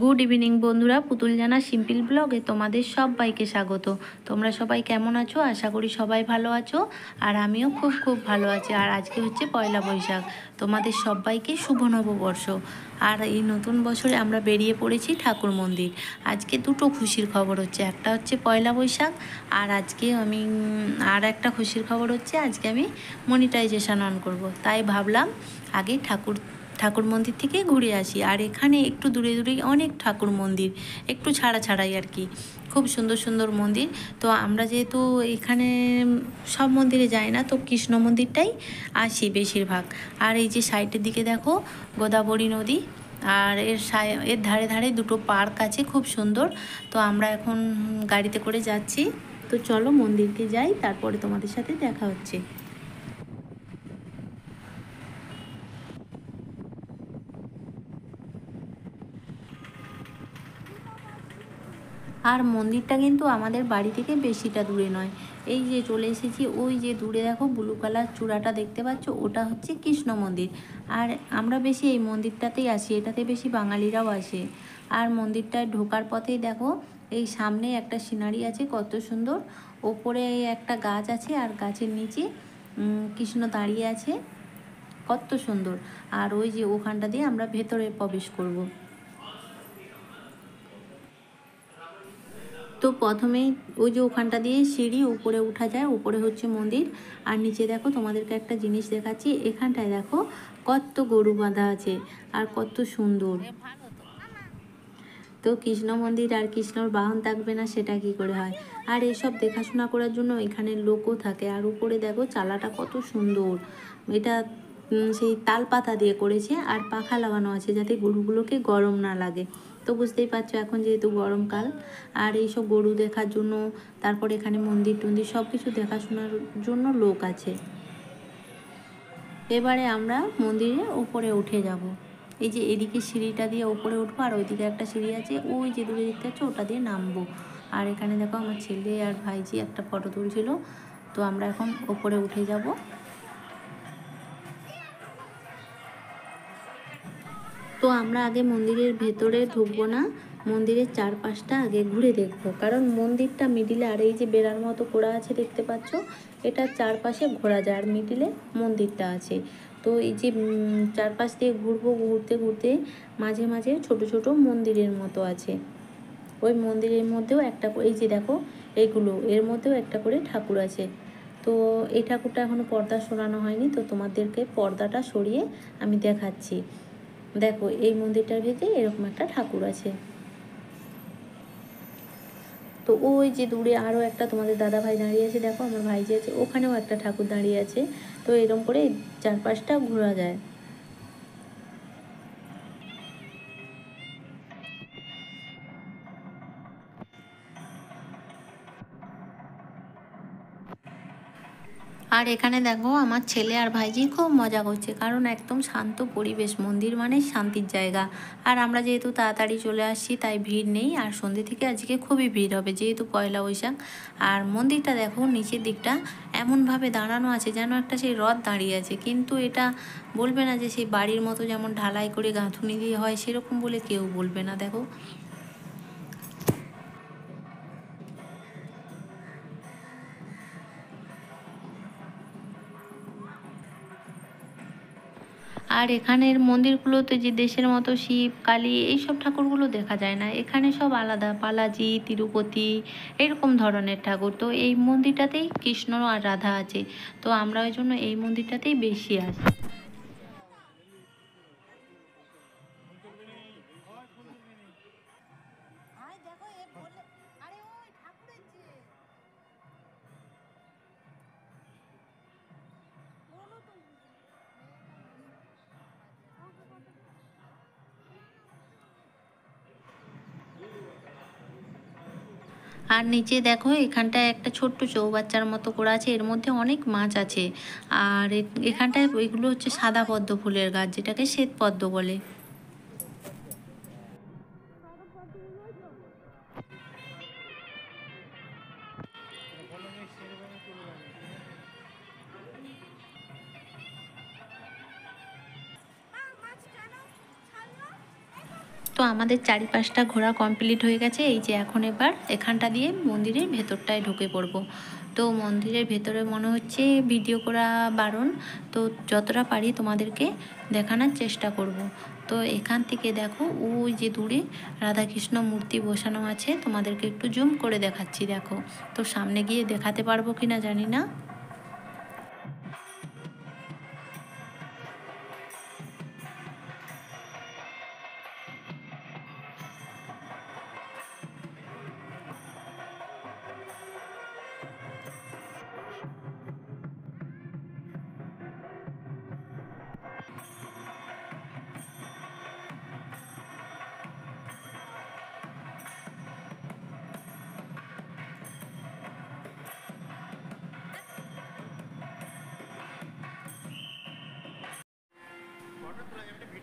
Good evening বন্ধুরা, পুতুল জানা সিম্পল ব্লগে তোমাদের সবাইকে স্বাগত। তোমরা সবাই কেমন আছো? আশা করি সবাই ভালো আছো, আর আমিও খুব খুব ভালো আছি। আর আজকে হচ্ছে পয়লা বৈশাখ, তোমাদের সবাইকে শুভ নববর্ষ। আর এই নতুন বছরে আমরা বেরিয়ে পড়েছি ঠাকুর মন্দির। আজকে দুটো খুশির খবর হচ্ছে, একটা হচ্ছে পয়লা বৈশাখ, আর আজকে আমি আর একটা খুশির খবর হচ্ছে আজকে আমি মনিটাইজেশন অন করব। তাই ভাবলাম আগে ঠাকুর মন্দির থেকে ঘুরে আসি। আর এখানে একটু দূরে দূরেই অনেক ঠাকুর মন্দির, একটু ছাড়াই আর কি, খুব সুন্দর সুন্দর মন্দির। তো আমরা যেহেতু এখানে সব মন্দিরে যাই না, তো কৃষ্ণ মন্দিরটাই আসি বেশিরভাগ। আর এই যে সাইডের দিকে দেখো গোদাবরী নদী, আর এর ধারে ধারে দুটো পার্ক আছে খুব সুন্দর। তো আমরা এখন গাড়িতে করে যাচ্ছি। তো চলো মন্দিরকে যাই, তারপরে তোমাদের সাথে দেখা হচ্ছে। আর মন্দিরটা কিন্তু আমাদের বাড়ি থেকে বেশিটা দূরে নয়। এই যে চলে এসেছি, ওই যে দূরে দেখো ব্লু কালার চূড়াটা দেখতে পাচ্ছ, ওটা হচ্ছে কৃষ্ণ মন্দির। আর আমরা বেশি এই মন্দিরটাতেই আসি, এটাতে বেশি বাঙালিরাও আসে। আর মন্দিরটায় ঢোকার পথেই দেখো এই সামনে একটা সিনারি আছে কত সুন্দর। ওপরে একটা গাছ আছে, আর গাছের নিচে কৃষ্ণ দাঁড়িয়ে আছে, কত সুন্দর। আর ওই যে ওখানটা দিয়ে আমরা ভেতরে প্রবেশ করব। তো প্রথমেই ওই যে ওখানটা দিয়ে সিঁড়ি উপরে উঠা যায়, উপরে হচ্ছে মন্দির। আর নিচে দেখো তোমাদেরকে একটা জিনিস দেখাচ্ছি, এখানটায় দেখো কত গরু বাঁধা আছে, আর কত সুন্দর। তো কৃষ্ণ মন্দির আর কৃষ্ণর বাহন থাকবে না সেটা কি করে হয়। আর এসব দেখাশোনা করার জন্য এখানে লোকও থাকে। আর উপরে দেখো চালাটা কত সুন্দর, এটা সেই তাল পাতা দিয়ে করেছে, আর পাখা লাগানো আছে যাতে গরুগুলোকে গরম না লাগে। তো বুঝতেই পারছো এখন যেহেতু গরমকাল। আর এইসব গরু দেখার জন্য, তারপর এখানে মন্দির টন্দির সব কিছু দেখাশোনার জন্য লোক আছে। এবারে আমরা মন্দিরের উপরে উঠে যাব। এই যে এদিকে সিঁড়িটা দিয়ে উপরে উঠবো, আর ওইদিকে একটা সিঁড়ি আছে, ওই যে দূরে দেখতে পাচ্ছ ওটা দিয়ে নামবো। আর এখানে দেখো আমার ছেলে আর ভাইজি একটা ফটো তুলছিল। তো আমরা এখন ওপরে উঠে যাব। তো আমরা আগে মন্দিরের ভেতরে ঢুকবো না, মন্দিরের চারপাশটা আগে ঘুরে দেখবো, কারণ মন্দিরটা মিডিলে, আর এই যে বেড়ার মতো করা আছে দেখতে পাচ্ছ, এটা চারপাশে ঘোরা যায়, আর মিডিলে মন্দিরটা আছে। তো এই যে চারপাশ দিয়ে ঘুরবো, ঘুরতে ঘুরতে মাঝে মাঝে ছোট ছোট মন্দিরের মতো আছে। ওই মন্দিরের মধ্যেও একটা, এই যে দেখো এইগুলো, এর মধ্যেও একটা করে ঠাকুর আছে। তো এই ঠাকুরটা এখনও পর্দা সরানো হয়নি, তো তোমাদেরকে পর্দাটা সরিয়ে আমি দেখাচ্ছি। দেখো এই মন্দিরটার ভেতরে এরকম একটা ঠাকুর আছে। তো ওই যে দূরে আরও একটা তোমাদের দাদা ভাই দাঁড়িয়ে আছে, দেখো আমার ভাইজি আছে, ওখানেও একটা ঠাকুর দাঁড়িয়ে আছে। তো এরকম করে চারপাশটা ঘোরা যায়। আর এখানে দেখো আমার ছেলে আর ভাইজি খুব মজা করছে, কারণ একদম শান্ত পরিবেশ, মন্দির মানে শান্তির জায়গা। আর আমরা যেহেতু তাড়াতাড়ি চলে আসছি তাই ভিড় নেই, আর সন্ধ্যে থেকে আজকে খুবই ভিড় হবে যেহেতু পয়লা বৈশাখ। আর মন্দিরটা দেখো নিচের দিকটা এমনভাবে দাঁড়ানো আছে যেন একটা সেই রথ দাঁড়িয়ে আছে, কিন্তু এটা বলবে না যে সেই বাড়ির মতো যেমন ঢালাই করে গাঁথুনি দিয়ে হয় সেরকম বলে কেউ বলবে না। দেখো আর এখানের মন্দিরগুলোতে যে দেশের মতো শিব কালী এইসব ঠাকুরগুলো দেখা যায় না, এখানে সব আলাদা, বালাজি তিরুপতি এরকম ধরনের ঠাকুর। তো এই মন্দিরটাতেই কৃষ্ণ আর রাধা আছে, তো আমরা ওই জন্য এই মন্দিরটাতেই বেশি আসি। আর নিচে দেখো এখানটায় একটা ছোট্ট চৌবাচ্চার মতো করা আছে, এর মধ্যে অনেক মাছ আছে। আর এখানটায় ওইগুলো হচ্ছে সাদা পদ্ম ফুলের গাছ, যেটাকে শ্বেত পদ্ম বলে। তো আমাদের চারিপাশটা ঘোরা কমপ্লিট হয়ে গেছে। এই যে এখন এবার এখানটা দিয়ে মন্দিরের ভেতরটায় ঢুকে পড়বো। তো মন্দিরের ভেতরে মনে হচ্ছে ভিডিও করা বারণ, তো যতটা পারি তোমাদেরকে দেখানোর চেষ্টা করব। তো এখান থেকে দেখো ওই যে দূরে রাধাকৃষ্ণ মূর্তি বসানো আছে, তোমাদেরকে একটু জুম করে দেখাচ্ছি দেখো। তো সামনে গিয়ে দেখাতে পারবো কিনা জানি না।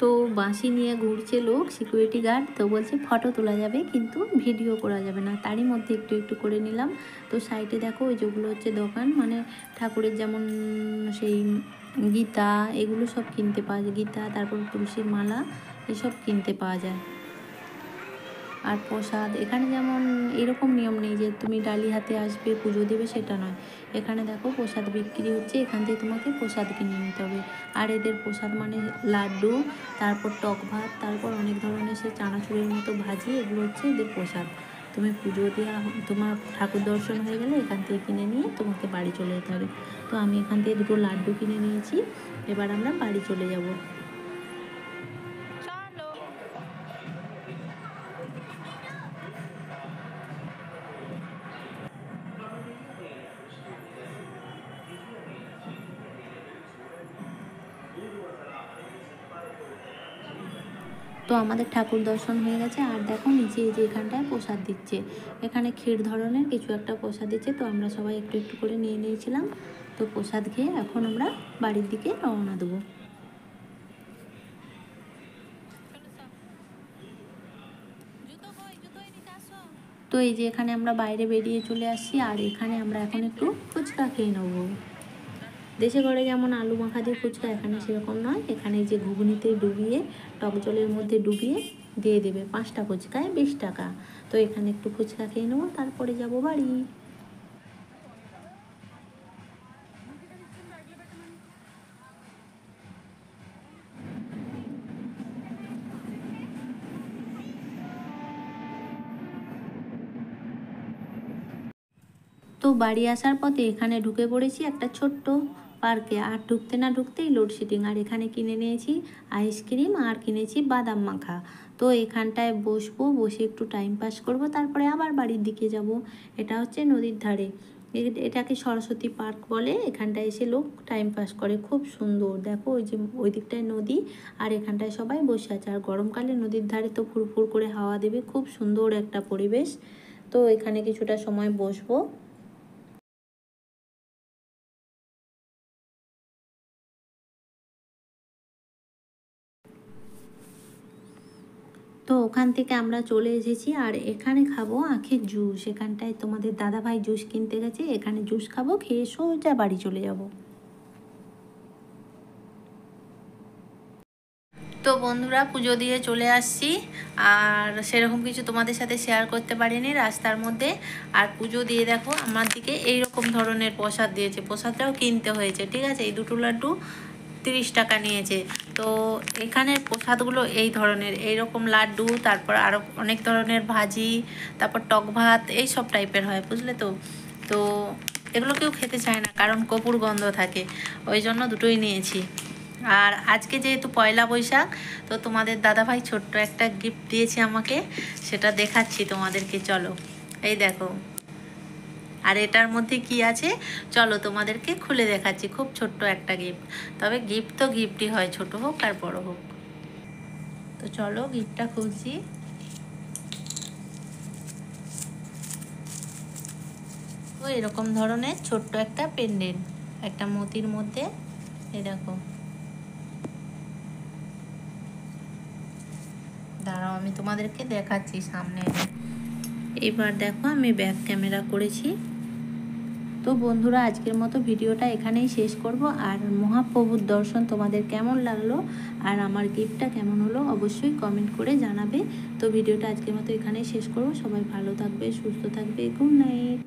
তো বাঁশি নিয়ে ঘুরছে লোক, সিকিউরিটি গার্ড, তো বলছে ফটো তোলা যাবে কিন্তু ভিডিও করা যাবে না। তারই মধ্যে একটু একটু করে নিলাম। তো সাইডে দেখো ওই যেগুলো হচ্ছে দোকান, মানে ঠাকুরের যেমন সেই গীতা এগুলো সব কিনতে পাওয়া যায়, গীতা তারপর তুলসীর মালা এসব কিনতে পাওয়া যায়। আর প্রসাদ এখানে যেমন এরকম নিয়ম নেই যে তুমি ডালি হাতে আসবে পুজো দেবে, সেটা নয়। এখানে দেখো প্রসাদ বিক্রি হচ্ছে, এখান থেকে তোমাকে প্রসাদ কিনে নিতে হবে। আর এদের প্রসাদ মানে লাড্ডু, তারপর টক ভাত, তারপর অনেক ধরনের সে চানাচুরের মতো ভাজি, এগুলো হচ্ছে এদের প্রসাদ। তুমি পুজো দেওয়া তোমার ঠাকুর দর্শন হয়ে গেলে এখান থেকে কিনে নিয়ে তোমাকে বাড়ি চলে যেতে হবে। তো আমি এখান থেকে দুটো লাড্ডু কিনে নিয়েছি, এবার আমরা বাড়ি চলে যাব। তো আমাদের ঠাকুর দর্শন হয়ে গেছে। আর দেখো নিচে এই যে এখানটায় প্রসাদ দিচ্ছে, এখানে ক্ষীর ধরনের কিছু একটা প্রসাদ দিচ্ছে। তো আমরা সবাই একটু একটু করে নিয়ে নিয়েছিলাম। তো প্রসাদ খেয়ে এখন আমরা বাড়ির দিকে রওনা দেবো। তো এই যে এখানে আমরা বাইরে বেরিয়ে চলে আসছি, আর এখানে আমরা এখন একটু ফুচকা খেয়ে নেবো। দেশে ঘরে যেমন আলু মাখা দিয়ে ফুচকা, এখানে সেরকম নয়। এখানে যে ঘুগনিতে ডুবিয়ে টক জলের মধ্যে ডুবিয়ে দিয়ে দেবে, 5টা ফুচকায় 20 টাকা। তো এখানে একটু ফুচকা খেয়ে নেবো, তারপরে যাব বাড়ি। তো বাড়ি আসার পথে এখানে ঢুকে পড়েছি একটা ছোট্ট পার্কে, আর ঢুকতে না ঢুকতেই লোডশেডিং। আর এখানে কিনে নিয়েছি আইসক্রিম আর কিনেছি বাদাম মাখা। তো এখানটায় বসবো, বসে একটু টাইম পাস করব, তারপরে আবার বাড়ির দিকে যাব। এটা হচ্ছে নদীর ধারে, এটাকে সরস্বতী পার্ক বলে। এখানটায় এসে লোক টাইম পাস করে, খুব সুন্দর। দেখো ওই যে ওই দিকটায় নদী, আর এখানটায় সবাই বসে আছে। আর গরমকালে নদীর ধারে তো ফুরফুর করে হাওয়া দেবে, খুব সুন্দর একটা পরিবেশ। তো এখানে কিছুটা সময় বসবো। তো ওখান থেকে আমরা চলে এসেছি, আর এখানে খাবো আখের জুস। এখানটায় তোমাদের দাদাভাই জুস কিনতে গেছে, এখানে জুস খাবো, খেয়ে সোজা বাড়ি চলে যাব। তো বন্ধুরা পুজো দিয়ে চলে আসছি, আর সেরকম কিছু তোমাদের সাথে শেয়ার করতে পারিনি রাস্তার মধ্যে। আর পুজো দিয়ে দেখো আমার দিকে এই রকম ধরনের প্রসাদ দিয়েছে, প্রসাদটাও কিনতে হয়েছে, ঠিক আছে। এই দুটো লাড্ডু 30 টাকা নিয়েছে। তো এখানের প্রসাদগুলো এই ধরনের, এইরকম লাড্ডু, তারপর আরও অনেক ধরনের ভাজি, তারপর টক ভাত, এই সব টাইপের হয়, বুঝলে তো। তো এগুলো কেউ খেতে চায় না, কারণ কপুর গন্ধ থাকে, ওই জন্য দুটোই নিয়েছি। আর আজকে যেহেতু পয়লা বৈশাখ, তো তোমাদের দাদাভাই ছোট্ট একটা গিফট দিয়েছে আমাকে, সেটা দেখাচ্ছি তোমাদেরকে, চলো এই দেখো। আর এটার মধ্যে কি আছে চলো তোমাদেরকে খুলে দেখাচ্ছি, খুব ছোট্ট একটা গিফট। তবে গিফট তো গিফটই হয়, ছোট হোক আর বড় হোক। তো চলো গিফটটা খুলছি। তো এরকম ধরনের ছোট্ট একটা পেন্ডেন্ট, একটা মতির মধ্যে, এই দেখো। দাঁড়াও আমি তোমাদেরকে দেখাচ্ছি সামনে। এবার দেখো আমি ব্যাক ক্যামেরা করেছি। তো বন্ধুরা, আজকের মতো ভিডিওটা এখানেই শেষ করব। আর মহাপ্রভুর দর্শন তোমাদের কেমন লাগলো আর আমার গিফটটা কেমন হলো অবশ্যই কমেন্ট করে জানাবে। তো ভিডিওটা আজকের মতো এখানেই শেষ করব। সবাই ভালো থাকবে, সুস্থ থাকবে। Good night.